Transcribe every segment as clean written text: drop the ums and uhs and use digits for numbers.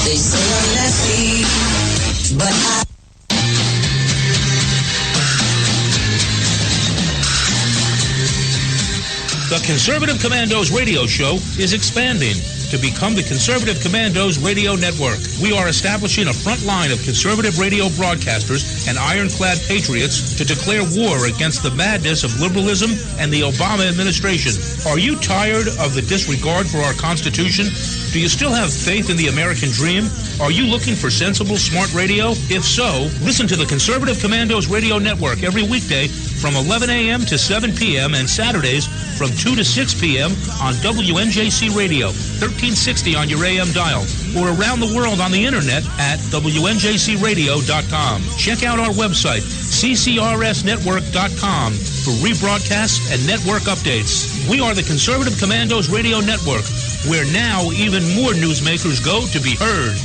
They say I'm lefty, but I... The Conservative Commandos radio show is expanding to become the Conservative Commandos Radio Network. We are establishing a front line of conservative radio broadcasters and ironclad patriots to declare war against the madness of liberalism and the Obama administration. Are you tired of the disregard for our Constitution? Do you still have faith in the American dream? Are you looking for sensible, smart radio? If so, listen to the Conservative Commandos Radio Network every weekday from 11 a.m. to 7 p.m. and Saturdays from 2 to 6 p.m. on WNJC Radio, 1360 on your AM dial, or around the world on the internet at WNJCradio.com. Check out our website, ccrsnetwork.com, for rebroadcasts and network updates. We are the Conservative Commandos Radio Network, where now even more newsmakers go to be heard.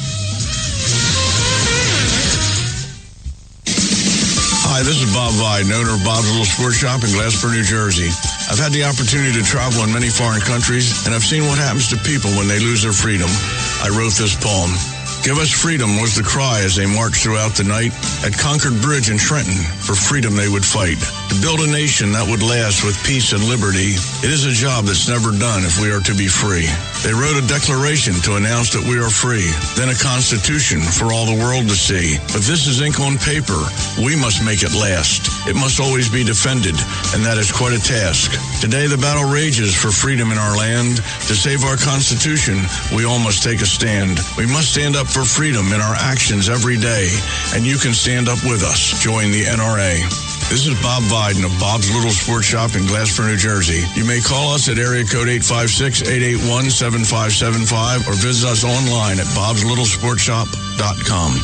Hi, this is Bob Viden, owner of Bob's Little Sports Shop in Glasper, New Jersey. I've had the opportunity to travel in many foreign countries, and I've seen what happens to people when they lose their freedom. I wrote this poem. Give us freedom was the cry as they marched throughout the night. At Concord Bridge in Trenton, for freedom they would fight. To build a nation that would last with peace and liberty, it is a job that's never done if we are to be free. They wrote a declaration to announce that we are free, then a constitution for all the world to see. But this is ink on paper. We must make it last. It must always be defended, and that is quite a task. Today the battle rages for freedom in our land. To save our Constitution, we all must take a stand. We must stand up for freedom in our actions every day, and you can stand up with us. Join the NRA. This is Bob Viden of Bob's Little Sports Shop in Glasper, New Jersey. You may call us at area code 856-881-7575 or visit us online at bobslittle.sportshop.com.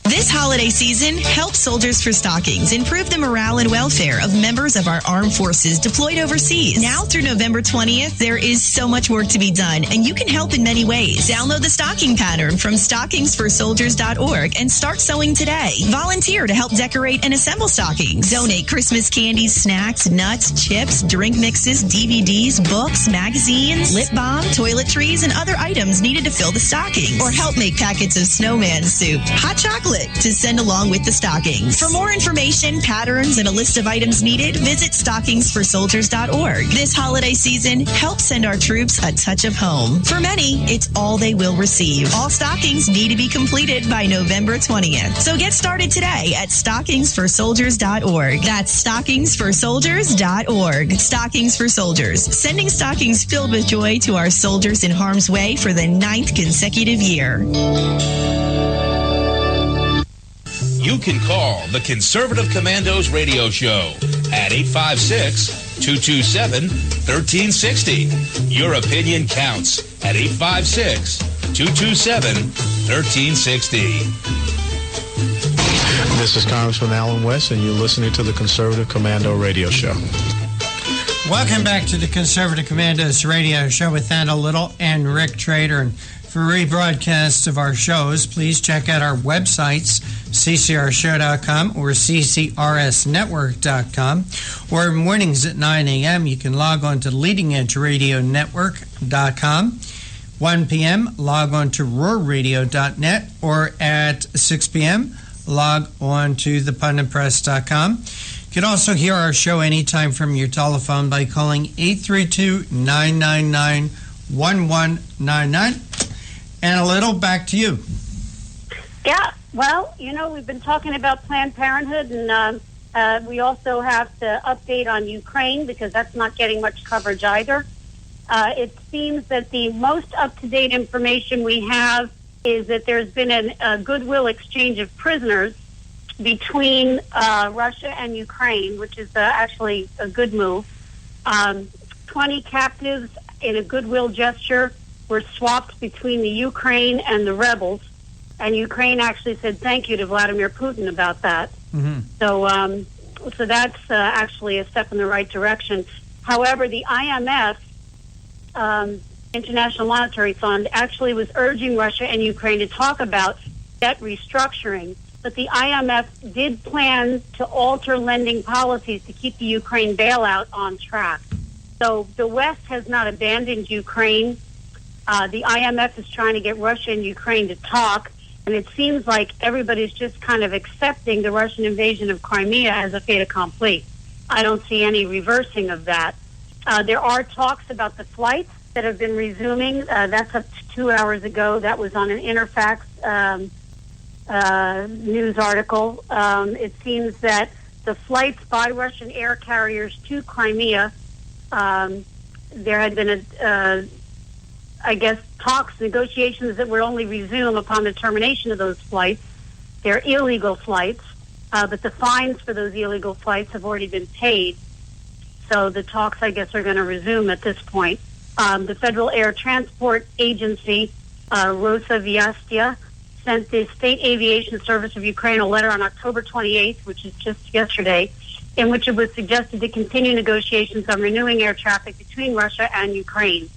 This holiday season, help Soldiers for Stockings improve the morale and welfare of members of our armed forces deployed overseas. Now through November 20th, there is so much work to be done, and you can help in many ways. Download the stocking pattern from stockingsforsoldiers.org and start sewing today. Volunteer to help decorate and assemble stockings. Donate Christmas candies, snacks, nuts, chips, drink mixes, DVDs, books, magazines, lip balm, toiletries, and other items needed to fill the stockings. Or help make packets of snowman soup, hot chocolate, to send along with the stockings. For more information, patterns, and a list of items needed, visit stockingsforsoldiers.org. This holiday season, help send our troops a touch of home. For many, it's all they will receive. All stockings need to be completed by November 20th. So get started today at stockingsforsoldiers.org. That's stockingsforsoldiers.org. Stockings for Soldiers, sending stockings filled with joy to our soldiers in harm's way for the 9th consecutive year. You can call the Conservative Commandos radio show at 856-227-1360. Your opinion counts at 856-227-1360. This is Congressman Alan West, and you're listening to the Conservative Commando radio show. Welcome back to the Conservative Commandos radio show with Anna Little and Rick Trader. And for rebroadcasts of our shows, please check out our websites, ccrshow.com or ccrsnetwork.com. Or mornings at 9 a.m., you can log on to leadingedgeradionetwork.com. 1 p.m., log on to roarradio.net, or at 6 p.m., log on to thepunditpress.com. You can also hear our show anytime from your telephone by calling 832-999-1199. And a little back to you. Yeah, well, you know, we've been talking about Planned Parenthood, and we also have to update on Ukraine because that's not getting much coverage either. It seems that the most up-to-date information we have is that there's been a goodwill exchange of prisoners between Russia and Ukraine, which is actually a good move. 20 captives in a goodwill gesture were swapped between the Ukraine and the rebels, and Ukraine actually said thank you to Vladimir Putin about that. Mm-hmm. So that's actually a step in the right direction. However, the IMF, International Monetary Fund, actually was urging Russia and Ukraine to talk about debt restructuring, but the IMF did plan to alter lending policies to keep the Ukraine bailout on track. So the West has not abandoned Ukraine. The IMF is trying to get Russia and Ukraine to talk, and it seems like everybody's just kind of accepting the Russian invasion of Crimea as a fait accompli. I don't see any reversing of that. There are talks about the flights that have been resuming. That's up to 2 hours ago. That was on an Interfax news article. It seems that the flights by Russian air carriers to Crimea, there had been negotiations that would only resume upon the termination of those flights. They're illegal flights, but the fines for those illegal flights have already been paid. So the talks, I guess, are going to resume at this point. The Federal Air Transport Agency, Rosaviastia, sent the State Aviation Service of Ukraine a letter on October 28th, which is just yesterday, in which it was suggested to continue negotiations on renewing air traffic between Russia and Ukraine.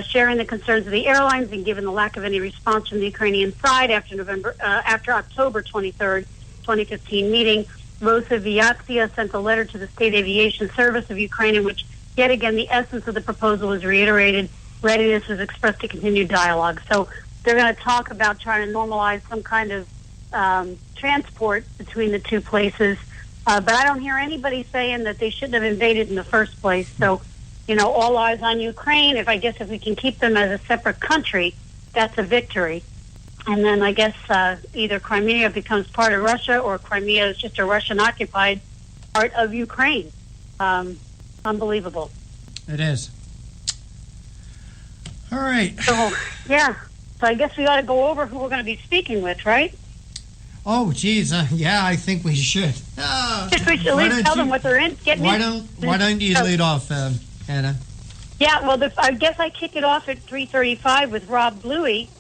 Sharing the concerns of the airlines and given the lack of any response from the Ukrainian side after October 23rd, 2015 meeting, Rosaviatsia sent a letter to the State Aviation Service of Ukraine in which, yet again, the essence of the proposal was reiterated. Readiness was expressed to continue dialogue. So they're going to talk about trying to normalize some kind of transport between the two places. But I don't hear anybody saying that they shouldn't have invaded in the first place. So, all eyes on Ukraine. If we can keep them as a separate country, that's a victory. And then I guess either Crimea becomes part of Russia or Crimea is just a Russian-occupied part of Ukraine. Unbelievable. It is. All right. So, yeah. So I guess we ought to go over who we're going to be speaking with, right? Oh, geez. Yeah, I think we should. We should at least tell them what they're in. Why don't you lead off, Anna? Yeah, well, I guess I kick it off at 3:35 with Rob Bluey.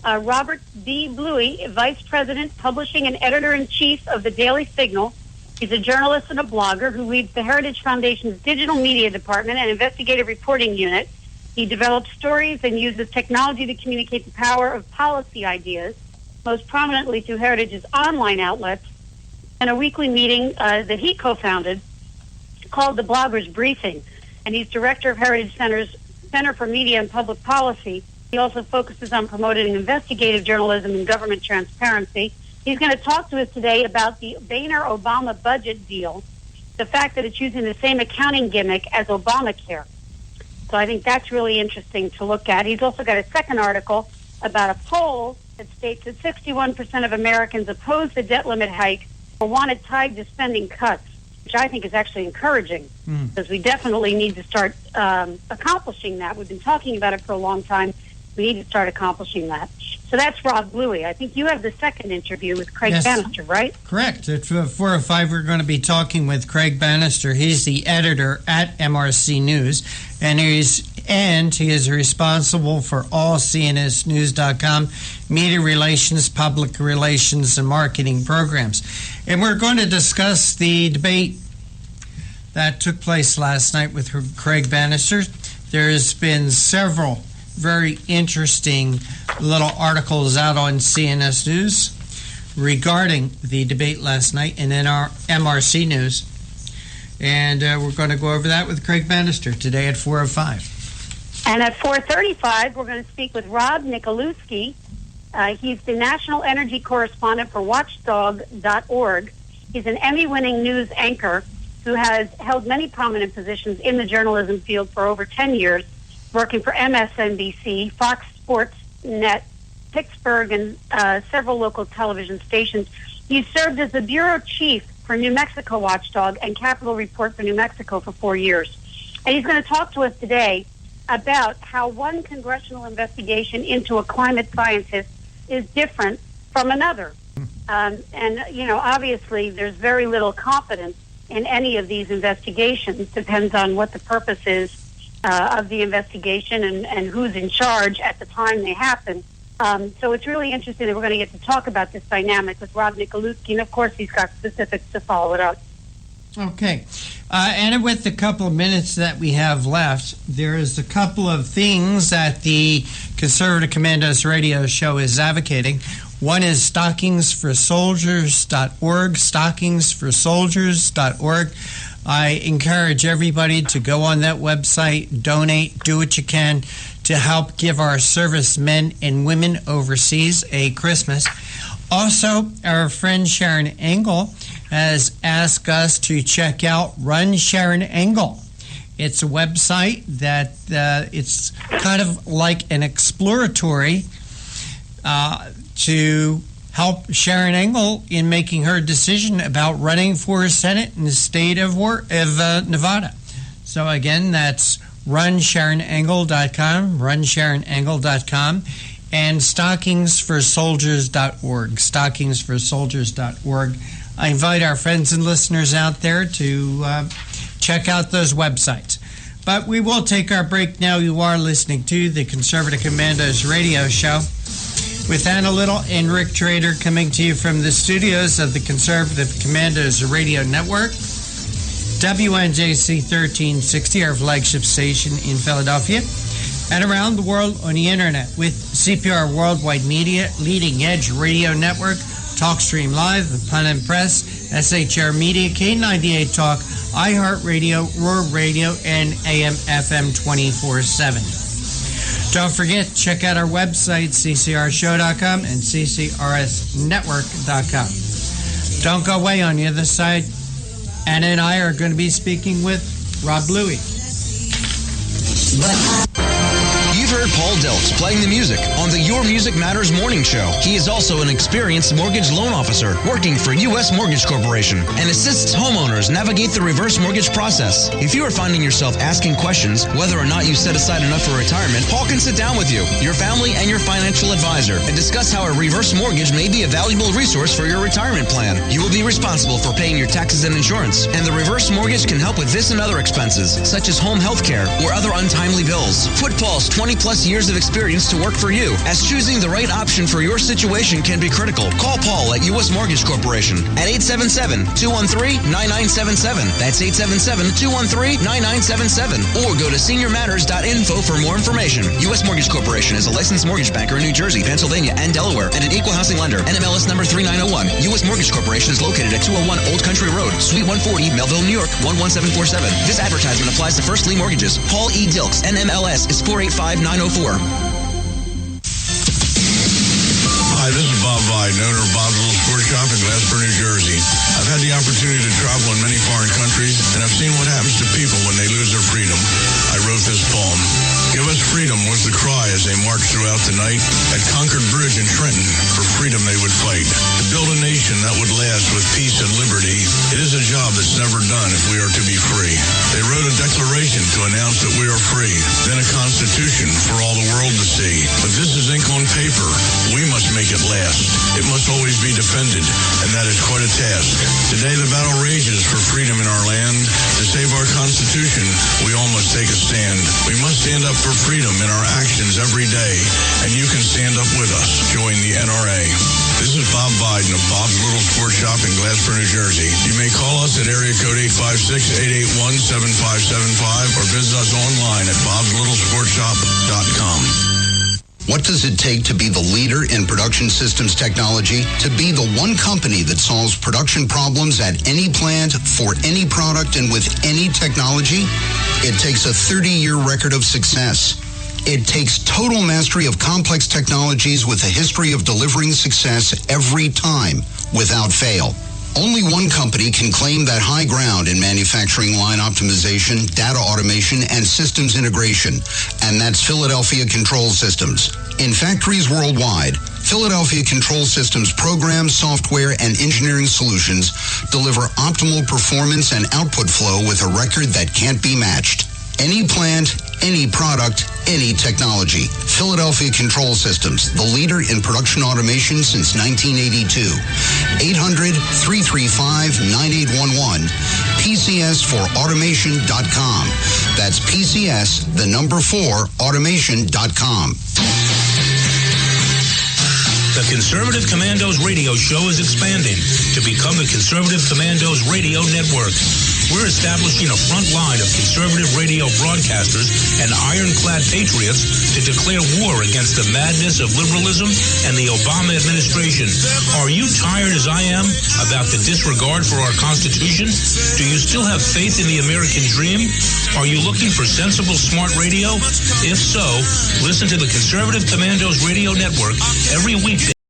Robert B. Bluey, Vice President, Publishing and Editor-in-Chief of the Daily Signal. He's a journalist and a blogger who leads the Heritage Foundation's Digital Media Department and Investigative Reporting Unit. He develops stories and uses technology to communicate the power of policy ideas, most prominently through Heritage's online outlets, and a weekly meeting that he co-founded called the Bloggers Briefing. And he's director of Heritage Center's Center for Media and Public Policy. He also focuses on promoting investigative journalism and government transparency. He's going to talk to us today about the Boehner-Obama budget deal, the fact that it's using the same accounting gimmick as Obamacare. So I think that's really interesting to look at. He's also got a second article about a poll that states that 61% of Americans oppose the debt limit hike or want it tied to spending cuts, which I think is actually encouraging because we definitely need to start accomplishing that. We've been talking about it for a long time. We need to start accomplishing that. So that's Rob Bluey. I think you have the second interview with Craig Bannister, right? Correct. At 4:05, we're going to be talking with Craig Bannister. He's the editor at MRC News, and he is responsible for all CNSnews.com media relations, public relations, and marketing programs. And we're going to discuss the debate that took place last night with Craig Bannister. There's been several very interesting little articles out on CNS News regarding the debate last night and in our MRC News. And we're going to go over that with Craig Bannister today at 4:05. And at 4:35, we're going to speak with Rob Nikolewski. He's the national energy correspondent for Watchdog.org. He's an Emmy-winning news anchor who has held many prominent positions in the journalism field for over 10 years, working for MSNBC, Fox Sports Net, Pittsburgh, and several local television stations. He served as the bureau chief for New Mexico Watchdog and Capitol Report for New Mexico for 4 years. And he's going to talk to us today about how one congressional investigation into a climate scientist is different from another. Obviously, there's very little confidence in any of these investigations. Depends on what the purpose is of the investigation and who's in charge at the time they happen. So it's really interesting that we're going to get to talk about this dynamic with Rob Nikolewski, and of course he's got specifics to follow it up. Okay. And with the couple of minutes that we have left, there is a couple of things that the Conservative Commandos radio show is advocating. One is stockingsforsoldiers.org, stockingsforsoldiers.org. I encourage everybody to go on that website, donate, do what you can to help give our servicemen and women overseas a Christmas. Also, our friend Sharon Engel has asked us to check out Run Sharon Engel. It's a website that it's kind of like an exploratory to help Sharon Engel in making her decision about running for Senate in the state of Nevada. So again, that's runsharonengel.com, runsharonengel.com, and stockingsforsoldiers.org, stockingsforsoldiers.org. I invite our friends and listeners out there to check out those websites. But we will take our break now. You are listening to the Conservative Commandos radio show with Anna Little and Rick Trader, coming to you from the studios of the Conservative Commandos radio network, WNJC 1360, our flagship station in Philadelphia, and around the world on the internet with CPR Worldwide Media, Leading Edge Radio Network, TalkStream Live, The Pun and Press, SHR Media, K98 Talk, iHeartRadio, Roar Radio, and AM/FM 24/7. Don't forget, check out our website, ccrshow.com and ccrsnetwork.com. Don't go away. On the other side, Anna and I are going to be speaking with Rob Louie. You've heard Paul Dilts playing the music on the Your Music Matters morning show. He is also an experienced mortgage loan officer working for U.S. Mortgage Corporation and assists homeowners navigate the reverse mortgage process. If you are finding yourself asking questions whether or not you set aside enough for retirement, Paul can sit down with you, your family, and your financial advisor and discuss how a reverse mortgage may be a valuable resource for your retirement plan. You will be responsible for paying your taxes and insurance, and the reverse mortgage can help with this and other expenses, such as home health care or other untimely bills. Put Paul's 20-plus years of experience to work for you, as choosing the right option for your situation can be critical. Call Paul at U.S. Mortgage Corporation at 877-213-9977. That's 877-213-9977. Or go to seniormatters.info for more information. U.S. Mortgage Corporation is a licensed mortgage banker in New Jersey, Pennsylvania, and Delaware, and an equal housing lender. NMLS number 3901. U.S. Mortgage Corporation is located at 201 Old Country Road, Suite 140, Melville, New York, 11747. This advertisement applies to first lien mortgages. Paul E. Dilks, NMLS is 485904. Hi, this is Bob Vide, owner of Bob's Little Sports Shop in Glasper, New Jersey. I've had the opportunity to travel in many foreign countries, and I've seen what happens to people when they lose their freedom. I wrote this poem. Give us freedom was the cry as they marched throughout the night at Concord Bridge in Trenton. For freedom they would fight. To build a nation that would last with peace and liberty, it is a job that's never done if we are to be free. They wrote a declaration to announce that we are free, then a constitution for all the world to see. But this is ink on paper. We must make it last. It must always be defended, and that is quite a task. Today the battle rages for freedom in our land. To save our Constitution, we all must take a stand. We must stand up for freedom in our actions every day, and you can stand up with us. Join the NRA. This is Bob Biden of Bob's Little Sports Shop in Glasper, New Jersey. You may call us at area code 856-881-7575 or visit us online at bobslittle.sportshop.com. What does it take to be the leader in production systems technology? To be the one company that solves production problems at any plant, for any product, and with any technology? It takes a 30-year record of success. It takes total mastery of complex technologies with a history of delivering success every time, without fail. Only one company can claim that high ground in manufacturing line optimization, data automation, and systems integration, and that's Philadelphia Control Systems. In factories worldwide, Philadelphia Control Systems programs, software, and engineering solutions deliver optimal performance and output flow with a record that can't be matched. Any plant, any product, any technology. Philadelphia Control Systems, the leader in production automation since 1982. 800-335-9811. PCS4automation.com. That's PCS, the number 4, automation.com. The Conservative Commandos radio show is expanding to become the Conservative Commandos radio network. We're establishing a front line of conservative radio broadcasters and ironclad patriots to declare war against the madness of liberalism and the Obama administration. Are you tired as I am about the disregard for our Constitution? Do you still have faith in the American dream? Are you looking for sensible, smart radio? If so, listen to the Conservative Commandos Radio Network every weekday.